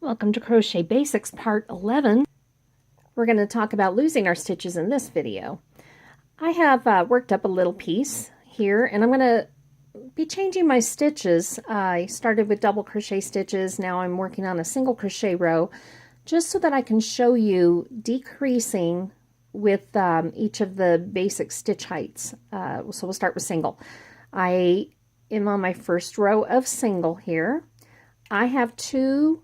Welcome to Crochet Basics Part 11. We're going to talk about losing our stitches in this video. I have worked up a little piece here, and I'm going to be changing my stitches. I started with double crochet stitches, now I'm working on a single crochet row, just so that I can show you decreasing with each of the basic stitch heights. So we'll start with single. I am on my first row of single here. I have 2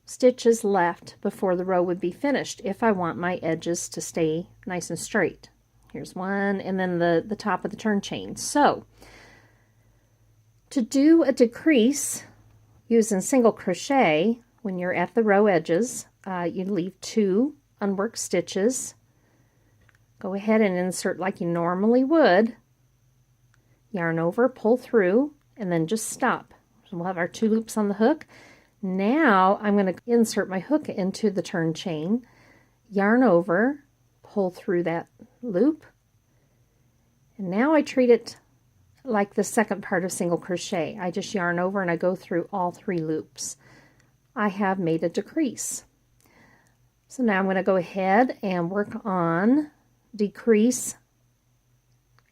stitches left before the row would be finished if I want my edges to stay nice and straight. Here's one, and then the top of the turn chain. So to do a decrease using single crochet, when you're at the row edges, you leave 2 unworked stitches. Go ahead and insert like you normally would, yarn over, pull through, and then just stop. So we'll have our 2 loops on the hook. Now I'm going to insert my hook into the turn chain, yarn over, pull through that loop, and now I treat it like the second part of single crochet. I just yarn over and I go through all 3 loops. I have made a decrease. So now I'm going to go ahead and work on decrease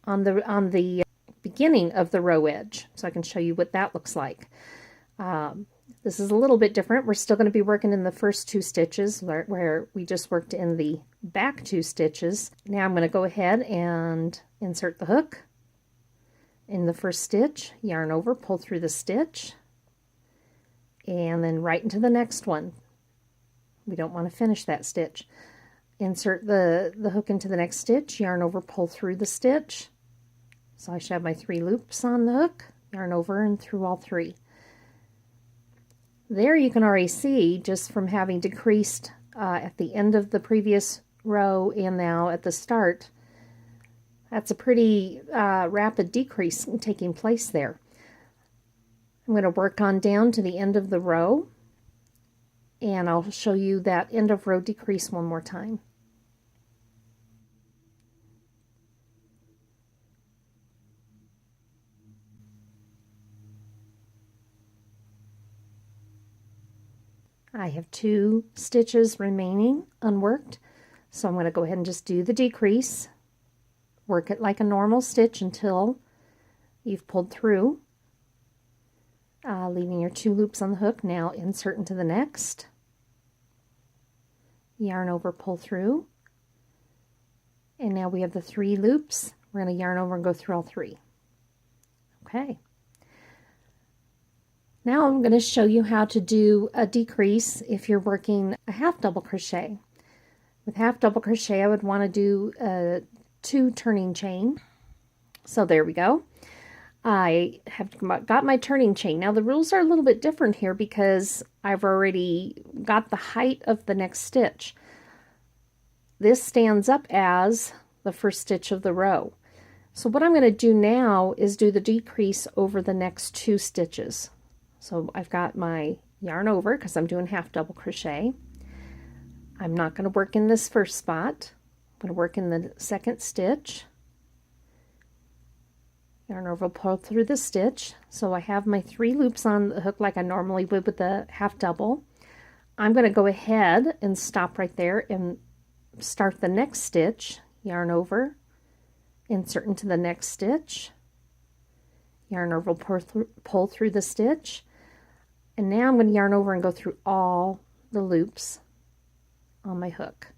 on the beginning of the row edge, so I can show you what that looks like. This is a little bit different. We're still going to be working in the first 2 stitches where we just worked in the back 2 stitches. Now I'm going to go ahead and insert the hook in the first stitch, yarn over, pull through the stitch, and then right into the next one. We don't want to finish that stitch. Insert the hook into the next stitch, yarn over, pull through the stitch. So I should have my 3 loops on the hook, yarn over and through all 3. There you can already see, just from having decreased at the end of the previous row and now at the start, that's a pretty rapid decrease taking place there. I'm going to work on down to the end of the row, and I'll show you that end of row decrease one more time. I have 2 stitches remaining unworked, so I'm going to go ahead and just do the decrease. Work it like a normal stitch until you've pulled through, leaving your 2 loops on the hook. Now insert into the next, yarn over, pull through, and now we have the 3 loops. We're going to yarn over and go through all 3. Okay. Now I'm going to show you how to do a decrease if you're working a half double crochet. With half double crochet, I would want to do a 2 turning chain. So there we go. I have got my turning chain. Now the rules are a little bit different here because I've already got the height of the next stitch. This stands up as the first stitch of the row. So what I'm going to do now is do the decrease over the next 2 stitches. So I've got my yarn over because I'm doing half double crochet. I'm not going to work in this first spot. I'm going to work in the second stitch. Yarn over, pull through the stitch. So I have my 3 loops on the hook like I normally would with the half double. I'm going to go ahead and stop right there and start the next stitch. Yarn over, insert into the next stitch. Yarn over, pull through the stitch. And now I'm going to yarn over and go through all the loops on my hook.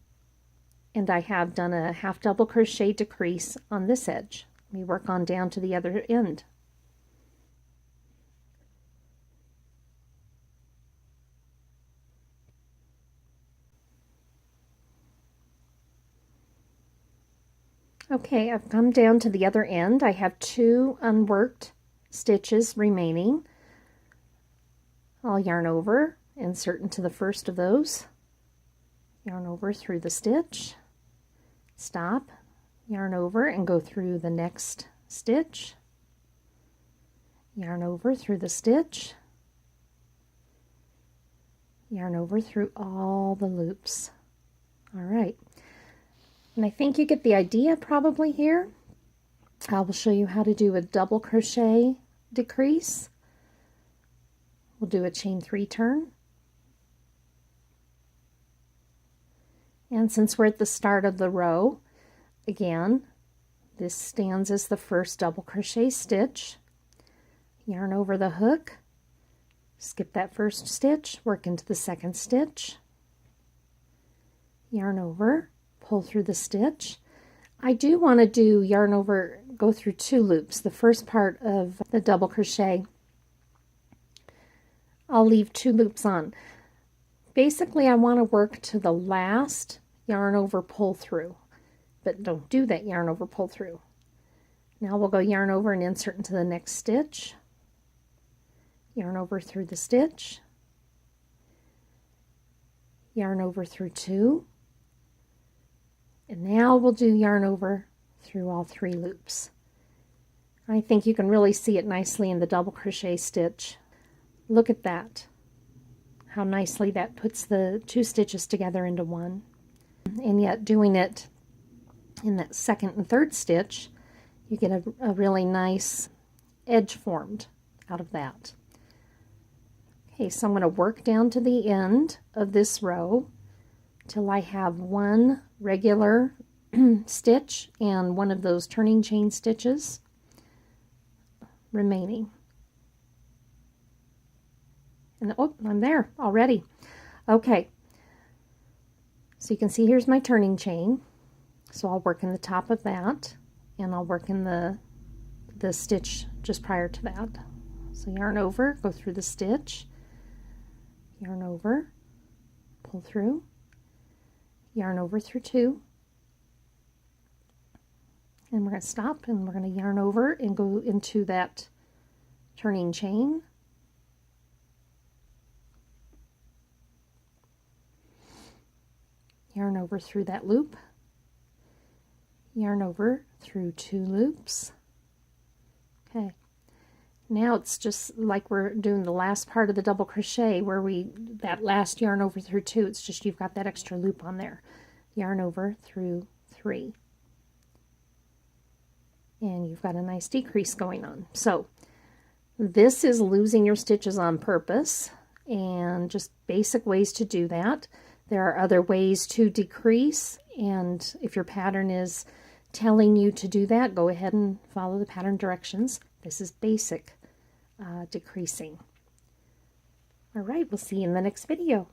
And I have done a half double crochet decrease on this edge. Let me work on down to the other end. Okay, I've come down to the other end. I have 2 unworked stitches remaining. I'll yarn over, insert into the first of those, yarn over through the stitch, stop, yarn over and go through the next stitch, yarn over through the stitch, yarn over through all the loops. All right, and I think you get the idea probably here. I will show you how to do a double crochet decrease. We'll do a chain 3 turn, And since we're at the start of the row, again, this stands as the first double crochet stitch. Yarn over the hook, skip that first stitch, work into the second stitch, yarn over, pull through the stitch. I do want to do yarn over, go through 2 loops. The first part of the double crochet, I'll leave 2 loops on. Basically, I want to work to the last yarn over pull through, but don't do that yarn over pull through. Now we'll go yarn over and insert into the next stitch, yarn over through the stitch, yarn over through 2, and now we'll do yarn over through all 3 loops. I think you can really see it nicely in the double crochet stitch. Look at that, how nicely that puts the 2 stitches together into one. And yet doing it in that second and third stitch, you get a really nice edge formed out of that. Okay, so I'm going to work down to the end of this row till I have 1 regular stitch and 1 of those turning chain stitches remaining. And oh, I'm there already. Okay, so you can see here's my turning chain. So I'll work in the top of that, and I'll work in the stitch just prior to that. So yarn over, go through the stitch, yarn over, pull through, yarn over through 2, and we're going to stop and we're going to yarn over and go into that turning chain. Yarn over through that loop, yarn over through 2 loops. Okay, now it's just like we're doing the last part of the double crochet where that last yarn over through 2, it's just you've got that extra loop on there. Yarn over through 3. And you've got a nice decrease going on. So this is losing your stitches on purpose, and just basic ways to do that. There are other ways to decrease, and if your pattern is telling you to do that, go ahead and follow the pattern directions. This is basic decreasing. All right, we'll see you in the next video.